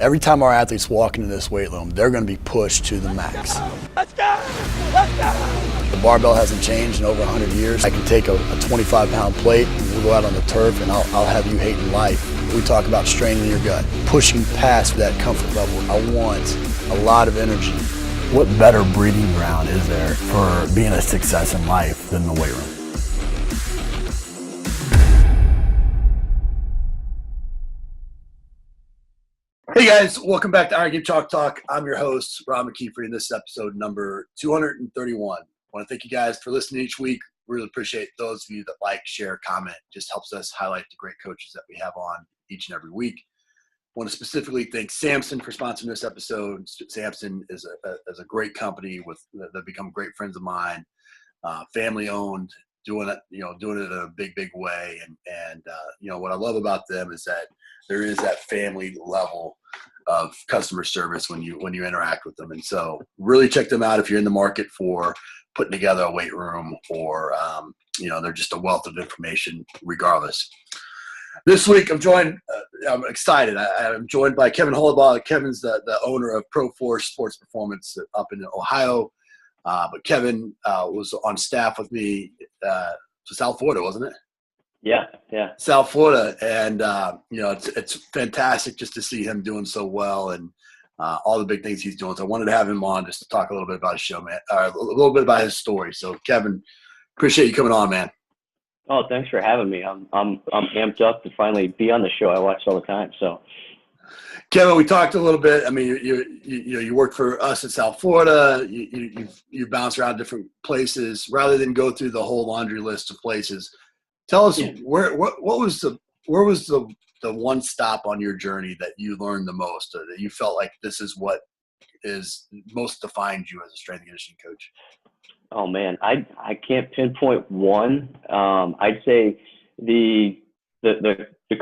Every time our athletes walk into this weight room, they're going to be pushed to the max. Let's go! Let's go! The barbell hasn't changed in over 100 years. I can take a 25-pound plate, and we'll go out on the turf, and I'll have you hating life. We talk about straining your gut, pushing past that comfort level. I want a lot of energy. What better breeding ground is there for being a success in life than the weight room? Hey guys, welcome back to Iron Game Chalk Talk. I'm your host, Rob McKeefery, and this is episode number 231. I want to thank you guys for listening each week. Really appreciate those of you that like, share, comment. Just helps us highlight the great coaches that we have on each and every week. I want to specifically thank Samson for sponsoring this episode. Samson is a great company that become great friends of mine, family owned, doing it in a big way. And what I love about them is that there is that family level of customer service when you interact with them. And so really check them out if you're in the market for putting together a weight room or, they're just a wealth of information regardless. This week I'm excited. I'm joined by Kevin Hollabaugh. Kevin's the owner of ProForce Sports Performance up in Ohio. But Kevin was on staff with me to South Florida, wasn't it? Yeah. South Florida, and it's fantastic just to see him doing so well and all the big things he's doing. So I wanted to have him on just to talk a little bit about his show, man, a little bit about his story. So Kevin, appreciate you coming on, man. Oh, thanks for having me. I'm amped up to finally be on the show. I watch all the time. So, Kevin, we talked a little bit. I mean, you work for us in South Florida. You bounce around different places. Rather than go through the whole laundry list of places, tell us where was the one stop on your journey that you learned the most, that you felt like this is what is most defined you as a strength and conditioning coach? Oh man, I can't pinpoint one. I'd say the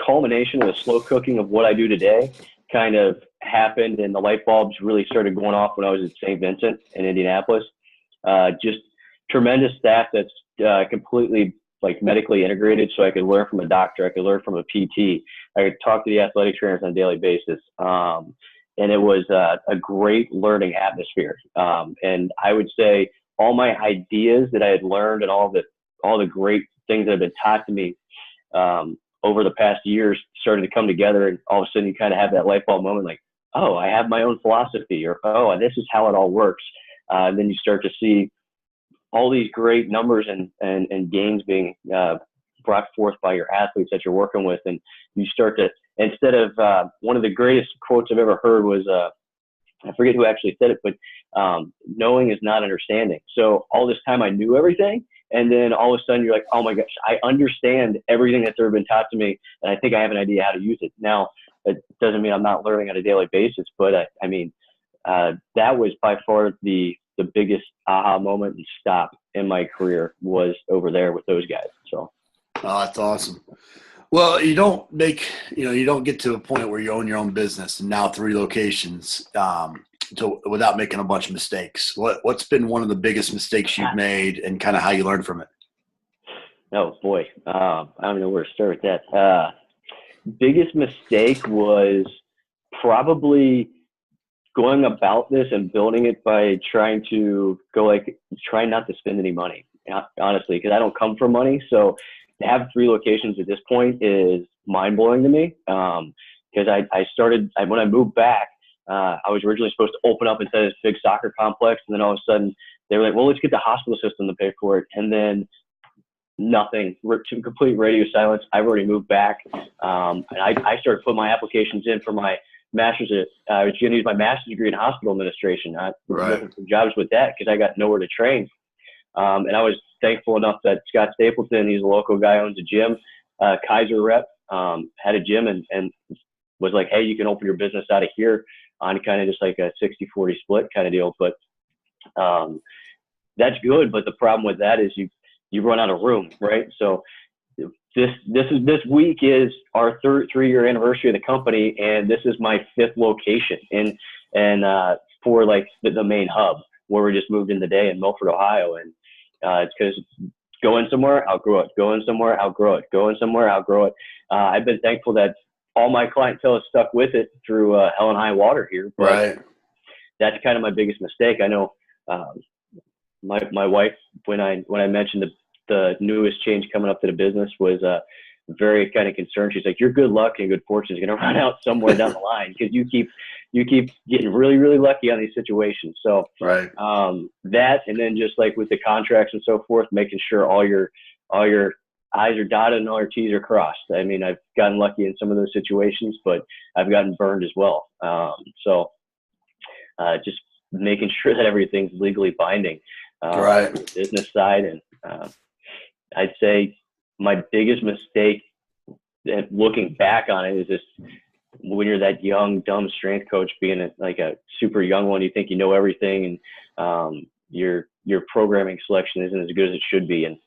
culmination of the slow cooking of what I do today kind of happened, and the light bulbs really started going off when I was at St. Vincent in Indianapolis. Just tremendous staff that's completely like medically integrated, so I could learn from a doctor, I could learn from a PT, I could talk to the athletic trainers on a daily basis. And it was a great learning atmosphere. And I would say all my ideas that I had learned and all the great things that have been taught to me over the past years started to come together, and all of a sudden you kind of have that light bulb moment like, oh, I have my own philosophy, or oh, this is how it all works. And then you start to see all these great numbers and gains being brought forth by your athletes that you're working with. And you start to, instead of one of the greatest quotes I've ever heard was, I forget who actually said it, but knowing is not understanding. So all this time I knew everything, and then all of a sudden you're like, oh my gosh, I understand everything that's ever been taught to me, and I think I have an idea how to use it. Now, it doesn't mean I'm not learning on a daily basis, but that was by far the biggest aha moment and stop in my career was over there with those guys. So, oh, that's awesome. Well, you don't get to a point where you own your own business and now 3 locations without making a bunch of mistakes. What's been one of the biggest mistakes you've made and kind of how you learned from it? Oh boy. I don't know where to start with that. Biggest mistake was probably going about this and building it by trying not to spend any money, honestly, because I don't come from money. So to have 3 locations at this point is mind blowing to me. Because when I moved back, I was originally supposed to open up inside this big soccer complex. And then all of a sudden they were like, well, let's get the hospital system to pay for it. And then nothing, complete radio silence. I've already moved back. And I started putting my applications in for my master's. I was going to use my master's degree in hospital administration. I was looking for jobs with that because I got nowhere to train. And I was thankful enough that Scott Stapleton, he's a local guy, owns a gym, Kaiser rep, had a gym and was like, hey, you can open your business out of here on kind of just like a 60-40 split kind of deal. But that's good. But the problem with that is you run out of room, right? So this week is our 3-year anniversary of the company, and this is my 5th location and for like the main hub where we just moved in today in Milford, Ohio. And it's because going somewhere, outgrow it, going somewhere, outgrow it, going somewhere, outgrow it. I've been thankful that all my clientele is stuck with it through hell and high water here. But right. That's kind of my biggest mistake. I know my wife, when I mentioned the newest change coming up to the business, was very kind of concerned. She's like, your good luck and good fortune is going to run out somewhere down the line because you keep getting really, really lucky on these situations. So right. That, and then just like with the contracts and so forth, making sure all your I's are dotted and all your T's are crossed. I mean, I've gotten lucky in some of those situations, but I've gotten burned as well. Just making sure that everything's legally binding, right. on the business side. And I'd say my biggest mistake, and looking back on it, is just when you're that young, dumb strength coach, being like a super young one, you think you know everything, and your programming selection isn't as good as it should be. And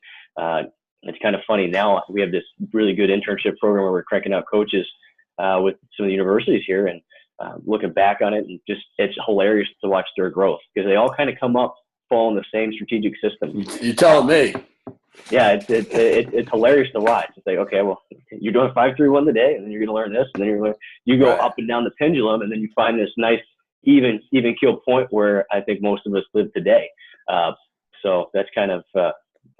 it's kind of funny now. We have this really good internship program where we're cranking out coaches with some of the universities here, and looking back on it, and just it's hilarious to watch their growth because they all kind of come up following the same strategic system. You telling me? Yeah, it's hilarious to watch. It's like, okay, well, you're doing 5-3-1 today, and then you're going to learn this, and then you go right. up and down the pendulum, and then you find this nice even keel point where I think most of us live today. So that's kind of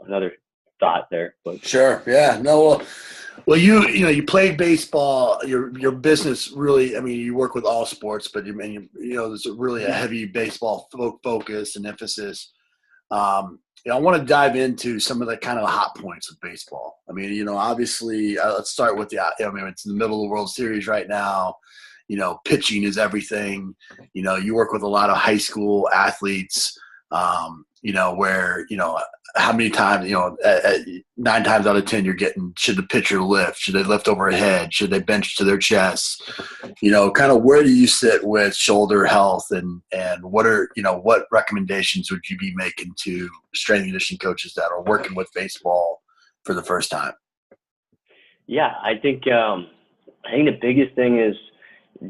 another thought there. But sure, yeah, no, well, you played baseball. Your business really, I mean, you work with all sports, but there's really a heavy baseball focus and emphasis. I want to dive into some of the kind of hot points of baseball. I mean, obviously, let's start with it's in the middle of the World Series right now. Pitching is everything. You work with a lot of high school athletes, where, how many times, 9 times out of 10, you're getting, should the pitcher lift? Should they lift overhead? Should they bench to their chest? Kind of where do you sit with shoulder health, and what are, what recommendations would you be making to strength and conditioning coaches that are working with baseball for the first time? Yeah, I think the biggest thing is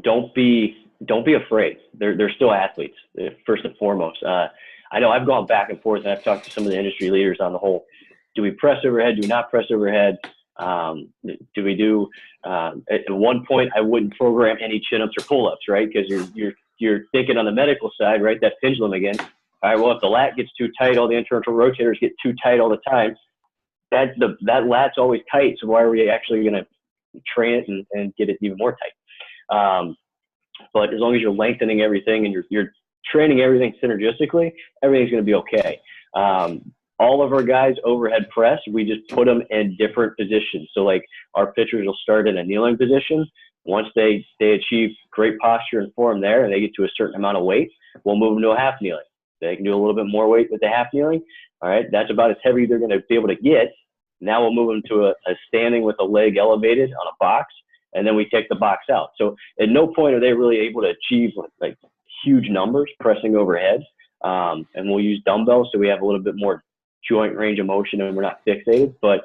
don't be afraid. They're still athletes, first and foremost. I know I've gone back and forth, and I've talked to some of the industry leaders on the whole, do we press overhead? Do we not press overhead? Do we do, at one point I wouldn't program any chin-ups or pull-ups, right? Because you're thinking on the medical side, right? That pendulum again. All right, well, if the lat gets too tight, all the internal rotators get too tight all the time, that lat's always tight. So why are we actually going to train it and get it even more tight? But as long as you're lengthening everything and you're training everything synergistically, everything's going to be okay. All of our guys overhead press, we just put them in different positions. So like our pitchers will start in a kneeling position. Once they achieve great posture and form there, and they get to a certain amount of weight, we'll move them to a half kneeling. They can do a little bit more weight with the half kneeling. All right, that's about as heavy they're going to be able to get. Now we'll move them to a standing with a leg elevated on a box, and then we take the box out. So at no point are they really able to achieve like huge numbers pressing overhead. And we'll use dumbbells so we have a little bit more joint range of motion and we're not fixated. But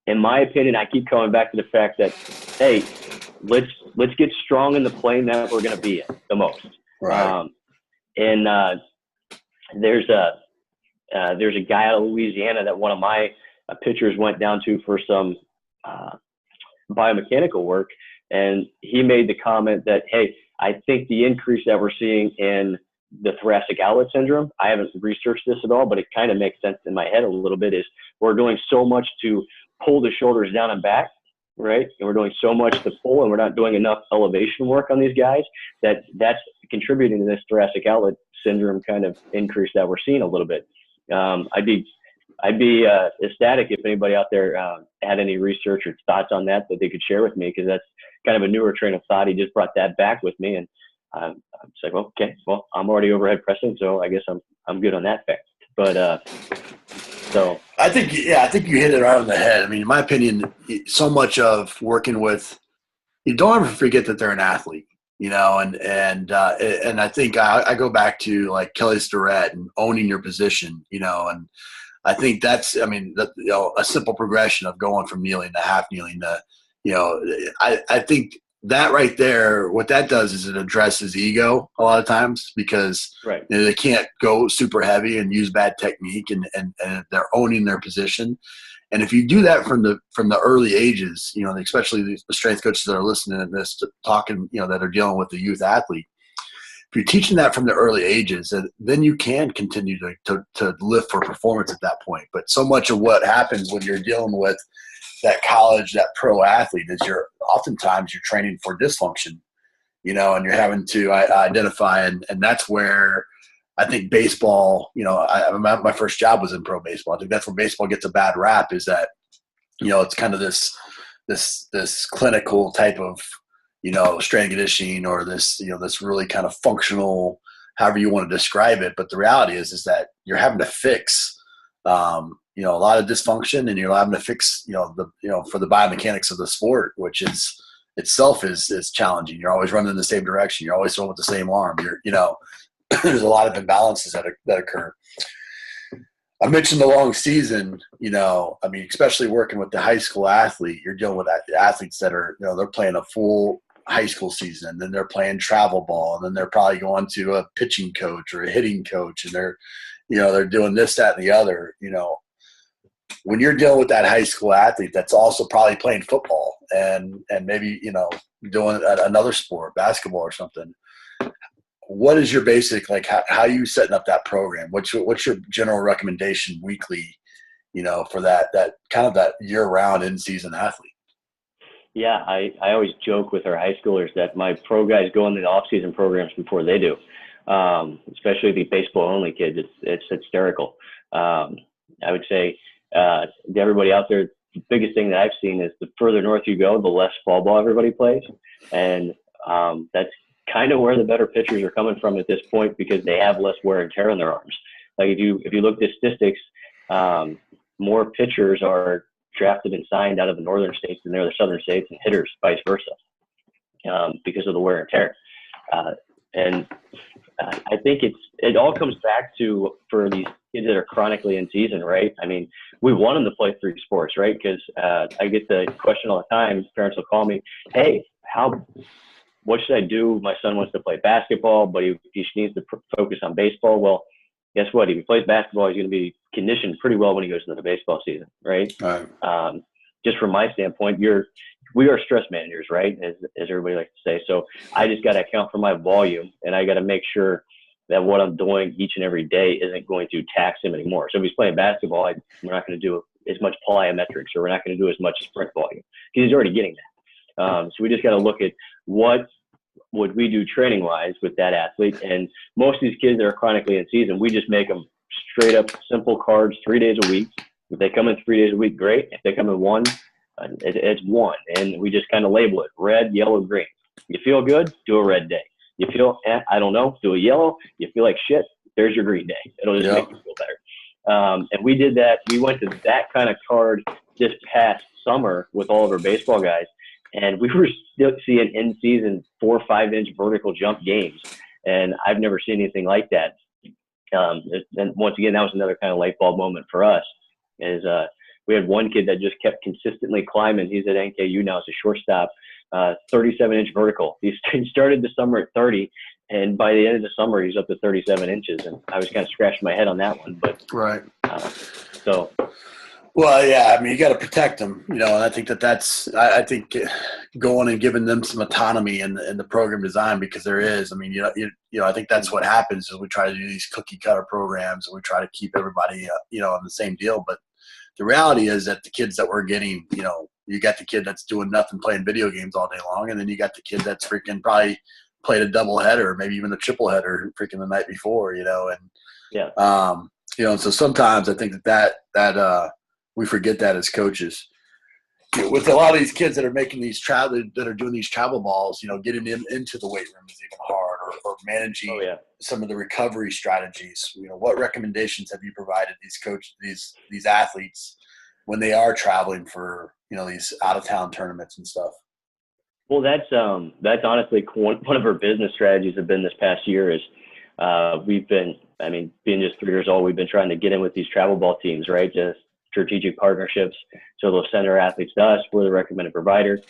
in my opinion, I keep coming back to the fact that, hey, let's get strong in the plane that we're going to be in the most. Right. There's a guy out of Louisiana that one of my pitchers went down to for some biomechanical work, and he made the comment that, hey, I think the increase that we're seeing in the thoracic outlet syndrome, I haven't researched this at all, but it kind of makes sense in my head a little bit, is we're doing so much to pull the shoulders down and back, right? And we're doing so much to pull, and we're not doing enough elevation work on these guys, that's contributing to this thoracic outlet syndrome kind of increase that we're seeing a little bit. I'd be ecstatic if anybody out there had any research or thoughts on that they could share with me, because that's kind of a newer train of thought. He just brought that back with me, and I'm just like, well, okay, well, I'm already overhead pressing, so I guess I'm good on that fact. But so I think you hit it right on the head. I mean, in my opinion, so much of working with, you don't ever forget that they're an athlete, and I think I go back to like Kelly Starrett and owning your position, and I think that's, a simple progression of going from kneeling to half kneeling to, I think that right there, what that does is it addresses ego a lot of times, because right. They can't go super heavy and use bad technique, and they're owning their position. And if you do that from the early ages, especially the strength coaches that are listening to this, talking, that are dealing with the youth athlete, if you're teaching that from the early ages, then you can continue to lift for performance at that point. But so much of what happens when you're dealing with that college, that pro athlete, is oftentimes you're training for dysfunction, and you're having to identify, and that's where I think baseball, my first job was in pro baseball. I think that's where baseball gets a bad rap, is that, it's kind of this clinical type of, strength and conditioning, or this really kind of functional, however you want to describe it. But the reality is that you're having to fix, a lot of dysfunction, and you're having to fix, for the biomechanics of the sport, which is itself is challenging. You're always running in the same direction. You're always throwing with the same arm. There's a lot of imbalances that occur. I mentioned the long season, especially working with the high school athlete, you're dealing with athletes that are, they're playing a full high school season, and then they're playing travel ball, and then they're probably going to a pitching coach or a hitting coach, and they're doing this, that, and the other. When you're dealing with that high school athlete that's also probably playing football and maybe, doing another sport, basketball or something, what is your basic, how are you setting up that program? What's your general recommendation weekly, for that kind of that year-round in-season athlete? Yeah, I always joke with our high schoolers that my pro guys go into the off-season programs before they do, especially the baseball-only kids. It's hysterical. I would say to everybody out there, the biggest thing that I've seen is the further north you go, the less fall ball everybody plays, and that's kind of where the better pitchers are coming from at this point, because they have less wear and tear on their arms. Like if you look at statistics, more pitchers are drafted and signed out of the northern states than the southern states, and hitters vice versa, because of the wear and tear. And I think it all comes back to, for these kids that are chronically in season, right? I mean, we want them to play 3 sports, right? Because I get the question all the time. Parents will call me, "Hey, what should I do? My son wants to play basketball, but he needs to focus on baseball." Well, guess what? If he plays basketball, he's going to be conditioned pretty well when he goes into the baseball season, right? Just from my standpoint, we are stress managers, right? As everybody likes to say. So I just got to account for my volume, and I got to make sure that what I'm doing each and every day isn't going to tax him anymore. So if he's playing basketball, we're not going to do as much plyometrics, or we're not going to do as much sprint volume, because he's already getting that. So we just got to look at what would we do training wise with that athlete. And most of these kids that are chronically in season, we just make them straight up simple cards 3 days a week. If they come in 3 days a week, great. If they come in one, it's one. And we just kind of label it red, yellow, green. You feel good? Do a red day. You feel, I don't know, do a yellow. You feel like shit? There's your green day. It'll just make you feel better. And we did that. We went to that kind of card this past summer with all of our baseball guys. And we were still seeing in-season 4 or 5 inch vertical jump games. And I've never seen anything like that. And once again, that was another kind of light bulb moment for us. We had one kid that just kept consistently climbing. He's at NKU now as a shortstop, 37 inch vertical. He started the summer at 30, and by the end of the summer, he's up to 37 inches. And I was kind of scratching my head on that one. But right. So. Well, yeah, I mean, you got to protect them, and I think I think going and giving them some autonomy in the program design, because there is, I mean, I think that's what happens is we try to do these cookie cutter programs, and we try to keep everybody, on the same deal. But the reality is that the kids that we're getting, you got the kid that's doing nothing, playing video games all day long, and then you got the kid that's freaking probably played a double header, maybe even a triple header freaking the night before, and yeah, so sometimes I think that we forget that as coaches. With a lot of these kids that are making these that are doing these travel balls, getting them into the weight room is even hard, or managing some of the recovery strategies. What recommendations have you provided these athletes when they are traveling for these out of town tournaments and stuff? Well, that's honestly one of our business strategies have been this past year is we've been, being just 3 years old, we've been trying to get in with these travel ball teams, right? Just strategic partnerships. So they'll send our athletes to us. We're the recommended provider.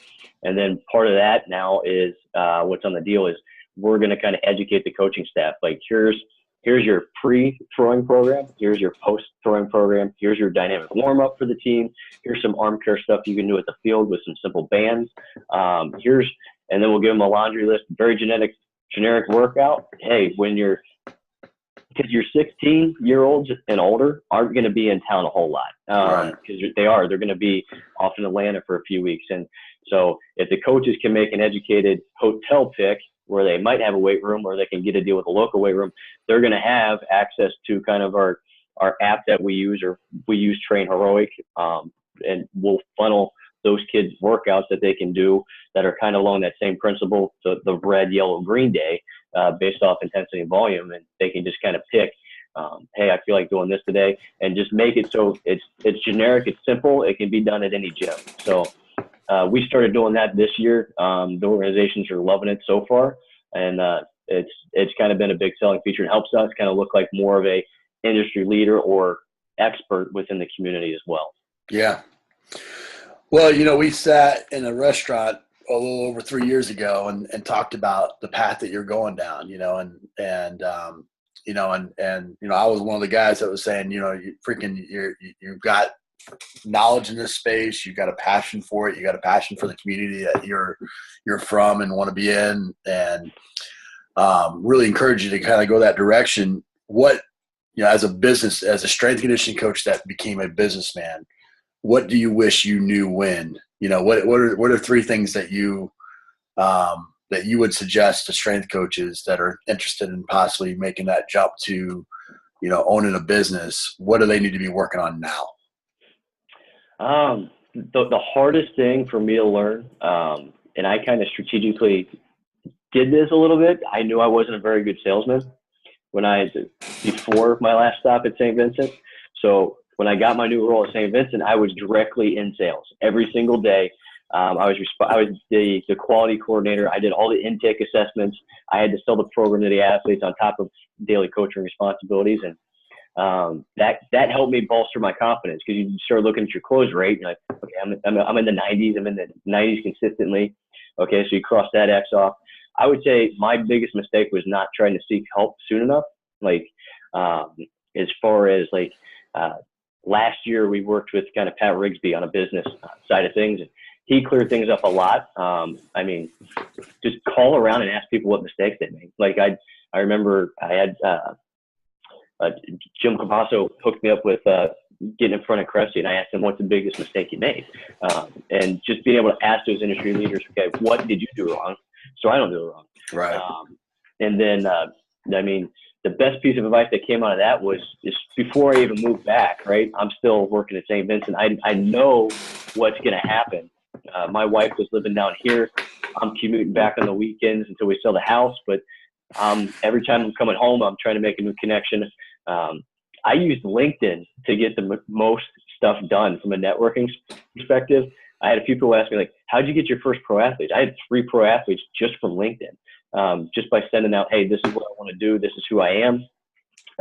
And then part of that now is what's on the deal is we're going to kind of educate the coaching staff. Like, here's here's your pre-throwing program, here's your post-throwing program, here's your dynamic warm-up for the team, here's some arm care stuff you can do at the field with some simple bands. And then we'll give them a laundry list, very generic workout. Hey, because your 16-year-olds and older aren't going to be in town a whole lot, because they're going to be off in Atlanta for a few weeks. And so if the coaches can make an educated hotel pick where they might have a weight room or they can get a deal with a local weight room, they're going to have access to kind of our app that we use, or we use Train Heroic, and we'll funnel those kids workouts that they can do that are kind of along that same principle, the red, yellow, green day, based off intensity and volume. And they can just kind of pick, hey, I feel like doing this today, and just make it so it's generic, it's simple, it can be done at any gym. So we started doing that this year. The organizations are loving it so far, and it's kind of been a big selling feature. It helps us kind of look like more of a industry leader or expert within the community as well. Yeah. Well, we sat in a restaurant a little over 3 years ago and talked about the path that you're going down, and I was one of the guys that was saying, you've got knowledge in this space, you've got a passion for it, you got a passion for the community that you're from and want to be in, and really encourage you to kind of go that direction. What, as a strength conditioning coach that became a businessman, what do you wish you knew when? What are 3 things that you would suggest to strength coaches that are interested in possibly making that jump to, owning a business? What do they need to be working on now? The hardest thing for me to learn, and I kind of strategically did this a little bit. I knew I wasn't a very good salesman before my last stop at St. Vincent. So when I got my new role at St. Vincent, I was directly in sales every single day. I was the quality coordinator. I did all the intake assessments. I had to sell the program to the athletes on top of daily coaching responsibilities. And that helped me bolster my confidence, because you start looking at your close rate. You're like, okay, I'm in the 90s. I'm in the 90s consistently. Okay, so you cross that X off. I would say my biggest mistake was not trying to seek help soon enough. As far as last year, we worked with kind of Pat Rigsby on a business side of things. He cleared things up a lot. Just call around and ask people what mistakes they made. I remember I had Jim Capasso hooked me up with getting in front of Cressy, and I asked him, what's the biggest mistake you made? And just being able to ask those industry leaders, okay, what did you do wrong so I don't do it wrong? Right. And then, the best piece of advice that came out of that was just before I even moved back, right? I'm still working at St. Vincent. I know what's going to happen. My wife was living down here. I'm commuting back on the weekends until we sell the house. But every time I'm coming home, I'm trying to make a new connection. I used LinkedIn to get the most stuff done from a networking perspective. I had a few people ask me, how'd you get your first pro athletes? I had 3 pro athletes just from LinkedIn, just by sending out, hey, this is what I want to do. This is who I am.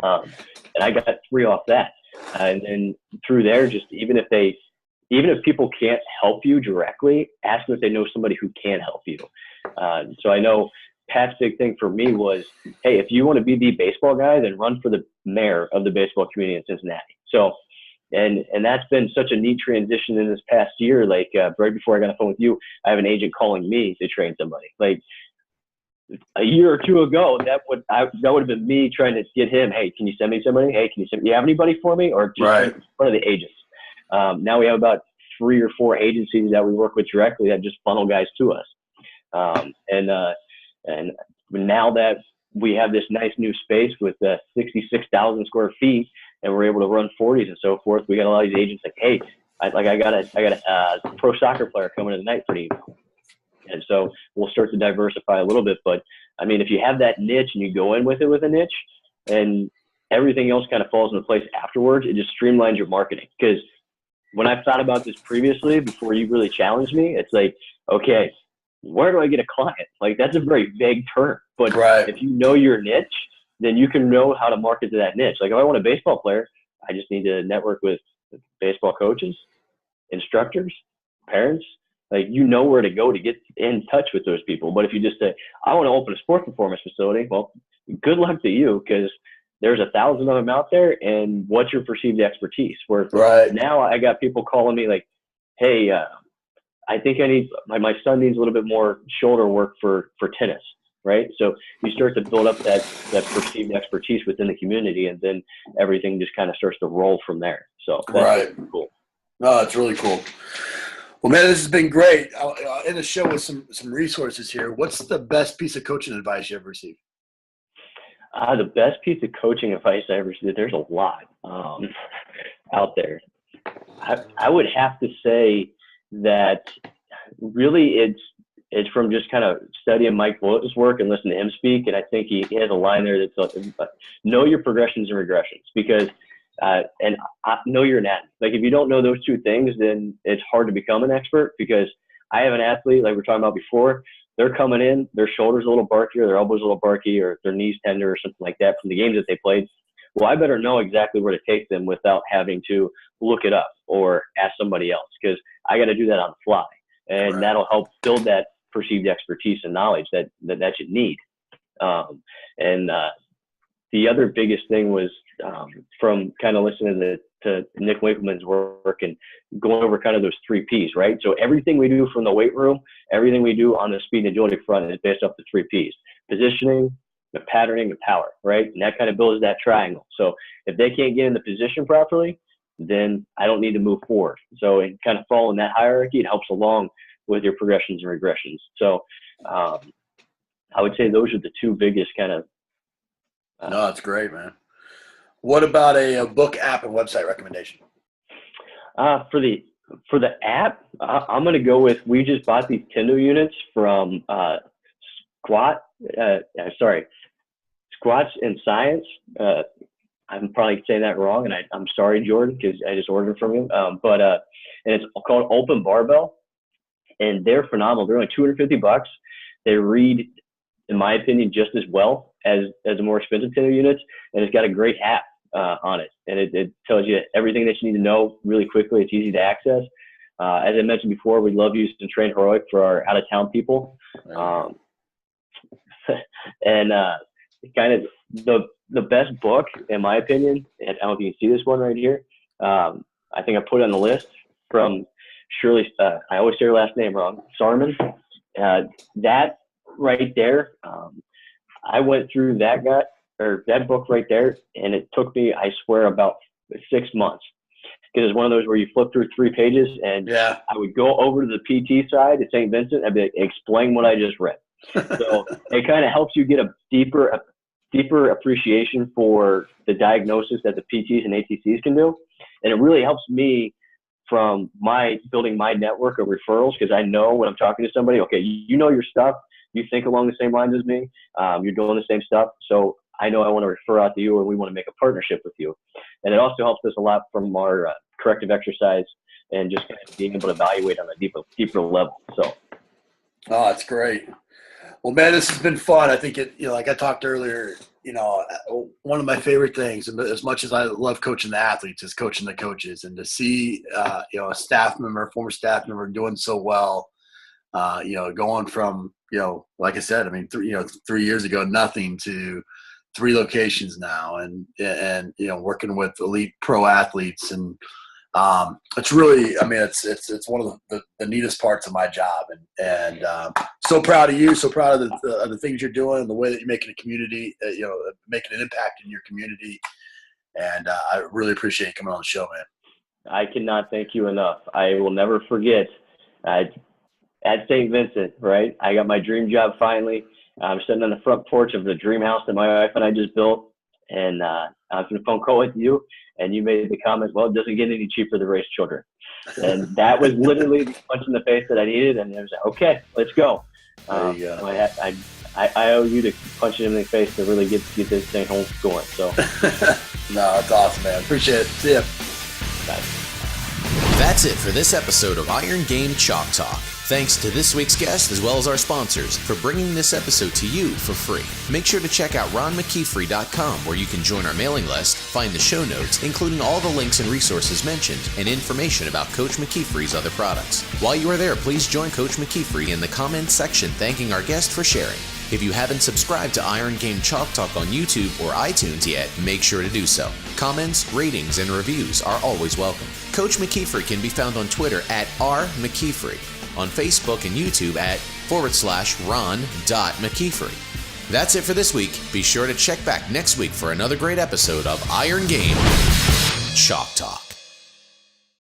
And I got 3 off that. And then through there, just even if people can't help you directly, ask them if they know somebody who can help you. So I know Pat's big thing for me was, hey, if you want to be the baseball guy, then run for the mayor of the baseball community in Cincinnati. So, and that's been such a neat transition in this past year. Right before I got on the phone with you, I have an agent calling me to train somebody. A year or 2 ago, that would have been me trying to get him, hey, can you send me somebody? Hey, do you have anybody for me? Or just one of the agents. Now we have about 3 or 4 agencies that we work with directly that just funnel guys to us. And now that we have this nice new space with 66,000 square feet, and we're able to run 40s and so forth, we got a lot of these agents hey, I got a pro soccer player coming in tonight for the evening. And so we'll start to diversify a little bit. But if you have that niche and you go in with it with a niche, and everything else kind of falls into place afterwards, it just streamlines your marketing. Because when I've thought about this previously, before you really challenged me, it's okay, where do I get a client? That's a very vague term. But if you know your niche, then you can know how to market to that niche. If I want a baseball player, I just need to network with baseball coaches, instructors, parents. You know where to go to get in touch with those people. But if you just say, I want to open a sports performance facility, well, good luck to you, because there's 1,000 of them out there, and what's your perceived expertise? Where now I got people calling me like, hey, I think my son needs a little bit more shoulder work for tennis, right? So you start to build up that perceived expertise within the community, and then everything just kind of starts to roll from there. So that's cool. No, it's really cool. Well, man, this has been great. I'll end the show with some resources here. What's the best piece of coaching advice you ever received? The best piece of coaching advice I ever received, there's a lot out there. I would have to say that really it's from just kind of studying Mike Bullitt's work and listening to him speak. And I think he has a line there that's know your progressions and regressions, because and know your anatomy. Like if you don't know those two things, then it's hard to become an expert, because I have an athlete, like we were talking about before, they're coming in, their shoulder's a little barkier, their elbow's a little barky, or their knee's tender or something like that from the games that they played. Well, I better know exactly where to take them without having to look it up or ask somebody else, because I got to do that on the fly. And that'll help build that perceived expertise and knowledge that you need. The other biggest thing was from kind of listening to Nick Winkleman's work and going over kind of those 3 Ps, right? So everything we do from the weight room, everything we do on the speed and agility front is based off the 3 Ps: positioning, the patterning, and power, right? And that kind of builds that triangle. So if they can't get in the position properly, then I don't need to move forward. So in kind of following that hierarchy, it helps along with your progressions and regressions. So I would say those are the 2 biggest kind of. No, that's great, man. What about a book, app, and website recommendation? For the app, I'm going to go with, we just bought these Kindle units from Squats in Science. I'm probably saying that wrong, and I'm sorry, Jordan, because I just ordered from you. And it's called Open Barbell, and they're phenomenal. They're only $250. They read, in my opinion, just as well as the more expensive Kindle units, and it's got a great app on it, and it tells you everything that you need to know really quickly. It's easy to access. As I mentioned before, we love using Train Heroic for our out-of-town people. And kind of the best book, in my opinion, and I don't know if you can see this one right here. I think I put it on the list from Shirley. I always say her last name wrong. Sarman. That right there. I went through that book right there, and it took me, I swear, about 6 months. Because it's one of those where you flip through 3 pages, and I would go over to the PT side at St. Vincent and explain what I just read. So it kind of helps you get a deeper appreciation for the diagnosis that the PTs and ATCs can do. And it really helps me from building my network of referrals, because I know when I'm talking to somebody, okay, you know your stuff, you think along the same lines as me, you're doing the same stuff, so I know I want to refer out to you, or we want to make a partnership with you. And it also helps us a lot from our corrective exercise and just kind of being able to evaluate on a deeper level. So, oh, that's great. Well, man, this has been fun. I think like I talked earlier, one of my favorite things, and as much as I love coaching the athletes, is coaching the coaches, and to see, a former staff member doing so well, going from, like I said, 3 years ago, nothing to 3 locations now, and working with elite pro athletes, and it's really, it's one of the neatest parts of my job, and so proud of you, so proud of the things you're doing, and the way that you're making a community, making an impact in your community, and I really appreciate you coming on the show, man. I cannot thank you enough. I will never forget at St. Vincent, right? I got my dream job finally. I'm sitting on the front porch of the dream house that my wife and I just built, and I was on a phone call with you, and you made the comment, well, it doesn't get any cheaper to raise children. And that was literally the punch in the face that I needed, and I was like, okay, let's go. There you go. I owe you to punch it in the face to really get this thing home going. So, no, that's awesome, man. Appreciate it. See ya. Bye. That's it for this episode of Iron Game Chalk Talk. Thanks to this week's guest as well as our sponsors for bringing this episode to you for free. Make sure to check out ronmckeefery.com, where you can join our mailing list, find the show notes, including all the links and resources mentioned, and information about Coach McKeefery's other products. While you are there, please join Coach McKeefery in the comments section thanking our guest for sharing. If you haven't subscribed to Iron Game Chalk Talk on YouTube or iTunes yet, make sure to do so. Comments, ratings, and reviews are always welcome. Coach McKeefery can be found on Twitter at @RMcKeefery, on Facebook and YouTube at /Ron.McKeefery. That's it for this week. Be sure to check back next week for another great episode of Iron Game Chalk Talk.